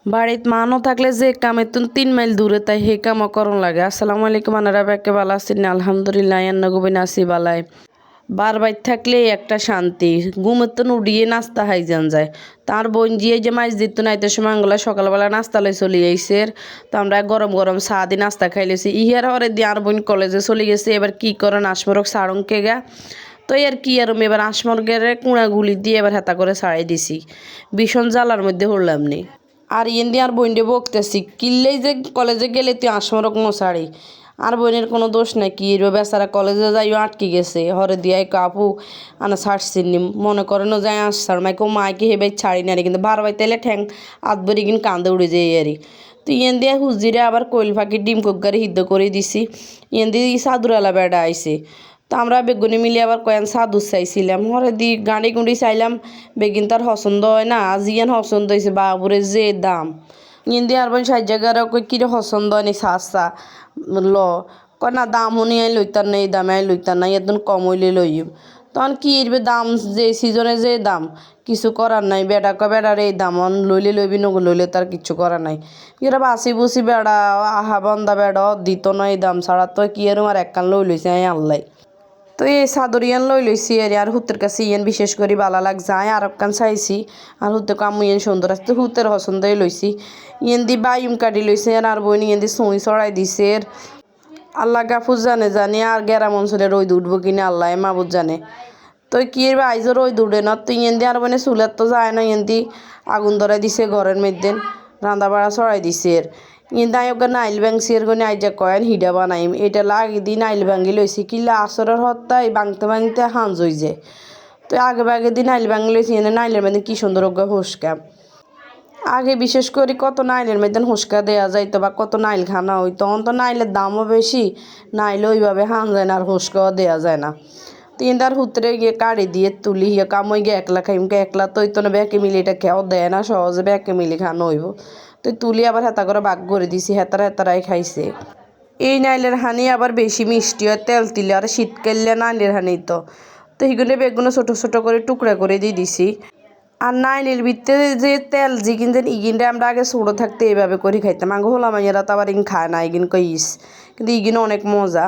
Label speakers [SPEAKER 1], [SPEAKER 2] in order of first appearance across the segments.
[SPEAKER 1] বাড়িত মানু থাকলে যে কামে তুন 3 মাইল দূরে তাই হে কামও করন লাগে। আসসালামু আলাইকুম আনারা ব্যাকে বালা আছেন আলহামদুলিল্লাহ এন্ন গুবিন আসি বালায়। বার বাইর থাকলে একটা শান্তি ঘুমের তো উড়িয়ে নাস্তা হাইজান যায়। তার বোন জিয়ে যে মাছ দিত না এত সময় আঙ্গুলা সকালবেলা নাস্তা লই চলে আইসে। তো আমরা গরম গরম চা দি নাস্তা খাইলেছি ইহার হরে দিয়ে আর বোন কলেজে চলে গেছে। এবার কি করেন আসমরক সাড়ংকে গা তো আর কি আর এবার আসমরগের কুড়া গুলি দিয়ে এবার হেতা করে ছাড়াই দিছি। ভীষণ জ্বালার মধ্যে হরলাম নি। আর ইয়েন দিয়ে আর বইনডে বকতেছি কিনলেই যে কলেজে গেলে তুই আসমরক মশাড়ি আর বোনের কোনো দোষ নাই কি বেচারা কলেজে যাইও আটকে গেছে হরে দিয়াই কাপু আনা ছাড়ছি নি মনে করেন যাই আসছার মাইকে মাইকে হেবে ছাড়ি না কিন্তু বার বাইতেলে ঠ্যাং আধবরি কিন কান্দে উড়ে যায় আরি। তো ইয়েন দিয়ে হুজিরে আবার কোয়েল ফাঁকি ডিম কোকারি সিদ্ধ করে দিছি। ইয়েন দিয়ে সাদুরালা বেড়া আইছে। তো আমরা বেগুনি মিলে আবার কয়েন সাদু চাইছিলাম হরে দি গাঁড়ি গুঁড়ি চাইলাম বেগিন তার পছন্দ হয় না আজ ইয়ান পছন্দ হয়েছে বাবুরে যে দাম ইন্দি আর বোন সাহায্য করে কই কিরে পছন্দ হয় নি চাচা ল কয় না দাম শুনি আই লইতার নেই দামে আই লইতার নাই একদম কম হইলে লইম তখন কি এরবে দাম যে সিজনে যে দাম কিছু করার নাই বেড়া কয় বেড়ার এই দাম লইলে লইবি নগো লইলে তার কিছু করার নাই এরা বাসি বুসি বেড়া আহা বন্দা বেড়া দিত না এই দাম ছাড়া তো কি এরম আর একখান লই লইছে আই আল্লাই। তো এই চাদর ইয়ান লই লইছি আর হুতের কাছে ইয়ান বিশেষ করে বালা লাগ যায় আর একখান চাইছি আর হুতে কামু ইয়ান সুন্দর আসতে হুতের পছন্দই লইছি ইয়ান দি বাইম কাটি লইছে আর বইনি ইয়ান দি সুই চড়াই দিছে আল্লাহ গাফুজ জানে জানি আর গেরাম অঞ্চলে রোদ উঠবো কিনা আল্লাহ মাবুদ জানে। তো কি আইজো রোদ উঠে না তো ইয়ান দি আর বনে চুলের তো যায় না ইয়ান দি আগুন ধরাই দিছে ঘরের মধ্যে রান্না বাড়া চড়াই দিছে কিন্তু আমি ওকে নাইল ভাঙছি এর গনে আইজা কয়েন হিডা বানাইম এটা লাগি দি নাইল ভাঙি লইছি কিলা আসরের হত্যায় ভাঙতে ভাঙতে হাঁজ হয়ে যায়। তো আগে বাগে দি নাইল ভাঙি লইছি এনে নাইলের মধ্যে কি সুন্দর ওকে হুসকা আগে বিশেষ করে কত নাইলের মধ্যে হুসকা দেওয়া যাইতো বা কত নাইল খানা হইতো তখন তো নাইলের দামও বেশি নাইলে ওইভাবে হান যায় না আর হুসকাও দেওয়া যায় না। তিনদার হুতরে গিয়ে কাড়ি দিয়ে তুলি হিয়ে কামই গিয়ে একলা খাইমকে একলা তো না ব্যাকে মিলি এটা খেয়াও দেয় না সহজে ব্যাকে মিলি খানো হইব। তো তুলি আবার হেতা করে বাগ করে দিছি হেতারাই খাইছে। এই নাইলের হানি আবার বেশি মিষ্টি হয় তেল তিলে আর শীতকালে নাইলের হানি তো সেগুলো বেগুলো ছোটো ছোটো করে টুকরা করে দিয়ে দিছি। আর নাইলের ভিতরে যে তেল যে কিনতেন ইগিনটা আমরা আগে ছোটো থাকতে এইভাবে করে খাইতাম আগে হলাম এরা তো আবার ইন খায় না ইগিন কইস কিন্তু ইগিন অনেক মজা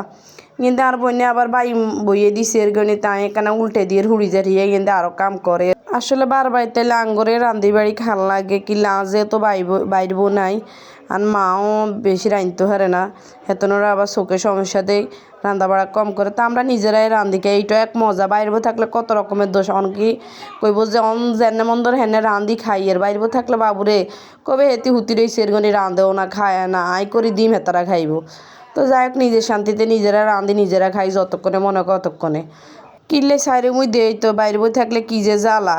[SPEAKER 1] কিন্তু আর বইনে আবার বাই বইয়ে দিছে এর গণে তাই এখানে উল্টে দিয়ে হুড়ি জারিয়ে কিন্তু আরও কাম করে আসলে বার বাড়িতে আঙ্গরে রান্ধি বাড়ি খান লাগে কি লাজে তো বাইরবো নাই আর মাও বেশি রাঁধতে পারে না হেতনরা আবার চোখে সমস্যা দেয় রান্না বাড়া কম করে তা আমরা নিজেরাই রান্ধিকে এইটা এক মজা বাইরবো থাকলে কত রকমের দোষ অনকি কইব যে যেনে মন্দর হেনে রান্ধি খাই এর বাইরবো থাকলে বাবুরে কবে হেতি হুতি রই সেরগনি রাঁধেও না খায় না আই করি দিম হেতারা খাইব। তো যাই হোক নিজের শান্তিতে নিজেরা রাঁধি নিজেরা খাই যতক্ষণে মনে কতক্ষণে কিনলে সাইরে মুই দেই তো বাইরে বই থাকলে কি যে জ্বালা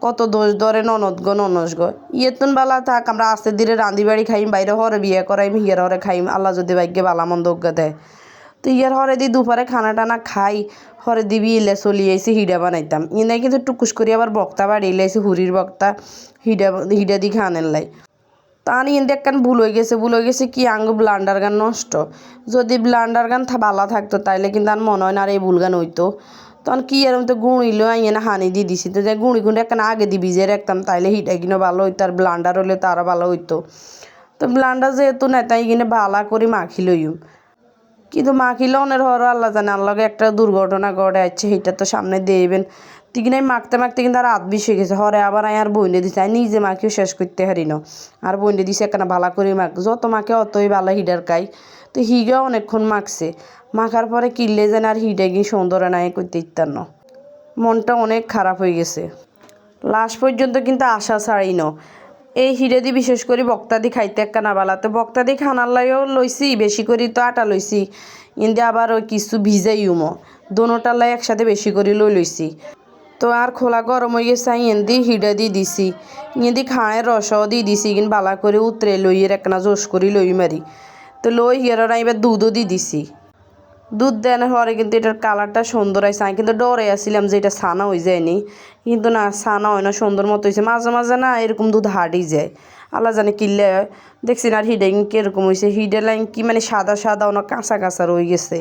[SPEAKER 1] কত দোষ ধরে ননদ গো ননস গো ইয়েতুন বালা থাক আমরা আস্তে ধীরে রাঁধি বাড়ি খাইম বাইরে হরে বিয়ে করাইম হিয়ার হরে খাইম আল্লাহ যদি ভাগ্যে বালা মন্দ দেয়। তো ইয়ার হরে দি দুপুরে খানা টানা খাই হরে দিবি ইলে চলি আইসি হিডা বানাইতাম ইনাই কিন্তু টুকুস করি আবার বক্তা বাড়িয়ে লাইছি হুড়ির বক্তা হিডা দি খানের লাই। তার ইন্দি একখান ভুল হয়ে গেছে কি আঙ্গ ব্লান্ডার গান নষ্ট যদি ব্লান্ডার গান বালা থাকতো তাইলে কিন্তু আর মনে হয় না আর এই ভুল গান হইতো তখন কি এরম তো গুঁড়িলো আইয়ে না হানি দিয়ে দিছি তো যাই গুঁড়ি একখান আগে দিয়ে ভিজিয়ে রাখতাম তাইলে হিটা কিনে ভালো হইতো আর ব্লান্ডার হলে তো আরও ভালো হইতো। তো ব্লান্ডার যেহেতু নাই তাই কিনে ভালা করে মাখি লইম কিন্তু মাখিলে অনের হরও আল্লাহ জানে আল্লাহকে একটা দুর্ঘটনা ঘটে আছে সেটা তো সামনে দিয়েবেন তিকিনে মাখতে মাখতে কিন্তু আর হাত বিষ হয়ে গেছে হরে আবার আর বইনে দিছে আমি নিজে মাখিও শেষ করতে হারি না আর বইনে দিছে একখানা ভালা করে মাখ যত মাখে অতই ভালো হিডার খাই। তো হিগেও অনেকক্ষণ মাখছে মাখার পরে কিনলে যেন আর হিডে গিয়ে সুন্দর নাই করতে ইত্যার না মনটা অনেক খারাপ হয়ে গেছে লাস্ট পর্যন্ত কিন্তু আশা ছাড়াই ন এই হিরে দি বিশেষ করে বক্তা দি খাইতে একখানা বালাতে বক্তা দি খানার লাইও লইছি বেশি করে তো আটা লইছি কিন্তু আবার ওই কিছু ভিজাইমো দোনোটার লাই একসাথে বেশি করে লইছি। তো আর খোলা গরম হয়ে গেছে ইন্দি হিডা দিয়ে দিছি ইন্দি খাঁয়ের রসও দিয়ে দিছি কিন্তু বালা করে উতরে লইয়ের একখানা জোশ করে লই মারি তো লই হিয়ারা এবার দুধও দিয়ে দিছি দুধ দেওয়ার পরে কিন্তু এটার কালারটা সুন্দর হয়েছে আমি কিন্তু ডরে আসছিলাম যে এটা ছানা হয়ে যায়নি কিন্তু না ছানা হয় না সুন্দর মতো হয়েছে মাঝে মাঝে না এরকম দুধ হাঁটি যায় আল্লাহ জানে কিনলে দেখছি না আর হিডাইং কীরকম হয়েছে হিডে লাইন কি মানে সাদা সাদা না কাঁচা কাঁচা রয়ে গেছে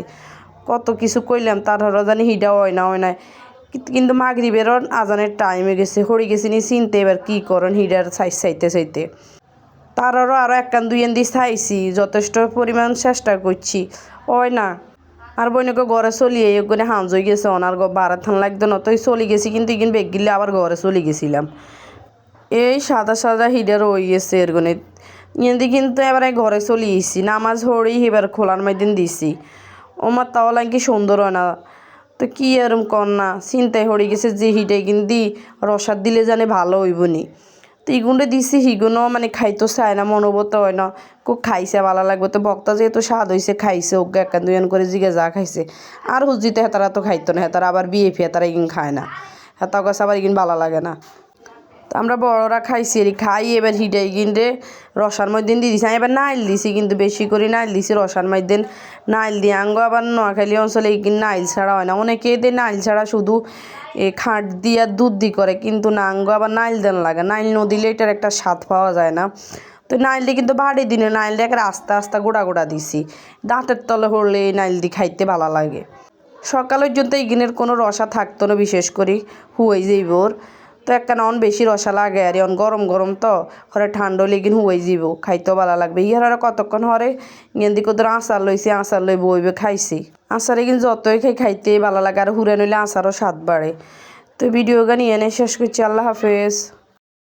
[SPEAKER 1] কত কিছু কইলাম তার হরও জানি হিডা হয় না কিন্তু মাগরিবেরও আজানের টাইমে গেছে হরি গেছি নি চিনতে এবার কী করেন হিডার চাইতে তারও আরও একখান দুইয়েন দিয়ে চাইছি, যথেষ্ট পরিমাণ চেষ্টা করছি, ওই না। আর বইনকে ঘরে চলিয়ে ওখানে হাঁজ হয়ে গেছে, ওনার বাড়া থান লাগতো না, তোই চলে গেছি, কিন্তু ইগিন বেগ গিলে আবার ঘরে চলে গেছিলাম। এই সাদা সাদা হিডার হয়ে গেছে এরগনে ইয়েন্দি, কিন্তু এবারে ঘরে চলে এসেছি, নামাজ হড়ি এবার খোলার মাইদিন দিছি। ওমার তাওলা কি সুন্দর হয় না, তো কি এরম কর না, চিন্তায় হড়ি গেছে যে হিটাই কিন্তু রসাদ দিলে জানে ভালো হইব নি। তো ইগুনটা দিছি, হিগুনও মানে খাইতো চায় না, মনোবত হয় না, খুব খাইছে ভালো লাগবে, তো বক্তা যেহেতু স্বাদ হয়েছে খাইছে, ওকে একান দুইয়ান করে জিগে যা খাইছে। আর হুজিতে হেতারা তো খাইতো না, হেতারা আবার বিয়ে ফিয়ে তারা ইগিন খায় না, হেতার কাছে আবার ইগিন ভালো লাগে না। তো আমরা বড়রা খাইছি, খাই এবার হিটাই কিনতে রসার মধ্যে দিয়ে দিছি। আমি এবার নাইল দিছি, কিন্তু বেশি করে নাইল দিছি রসার মধ্যে, নাইল দিয়ে আঙ্গ আবার নোয়াখালী অঞ্চলে নাইল ছাড়া হয় না, অনেকে দিয়ে নাইল ছাড়া শুধু খাঁট দিয়া দুধ দি করে, কিন্তু না আঙ্গ আবার নাইল দেন লাগে, নাইল ন দিলে এটার একটা স্বাদ পাওয়া যায় না। তো নাইল দিয়ে কিন্তু বাড়ি দিনে নাইল দিয়ে একটা আস্তে আস্তে গোড়া গোড়া দিছি, দাঁতের তলে হলে এই নাইল দিয়ে খাইতে ভালো লাগে। সকালের জন্য ইগিনের কোনো রসা থাকতো না, বিশেষ করে হুয়াই যাইবর, তো একটা অন বেশি রসা লাগে আর অন গরম গরম তো হরে ঠান্ডা লেগিন হুয়াই যাব, খাইতেও ভালো লাগবে। ইহার আর কতক্ষণ হরে গেন্দি কত আচার লইছি, আচার লই বইবে খাইছি। আচারে কিন্তু যতই খাইতে ভালো লাগে, আর হুরে নইলে আচারও স্বাদ বাড়ে। তো ভিডিও গান এনে শেষ করছি, আল্লাহ হাফেজ।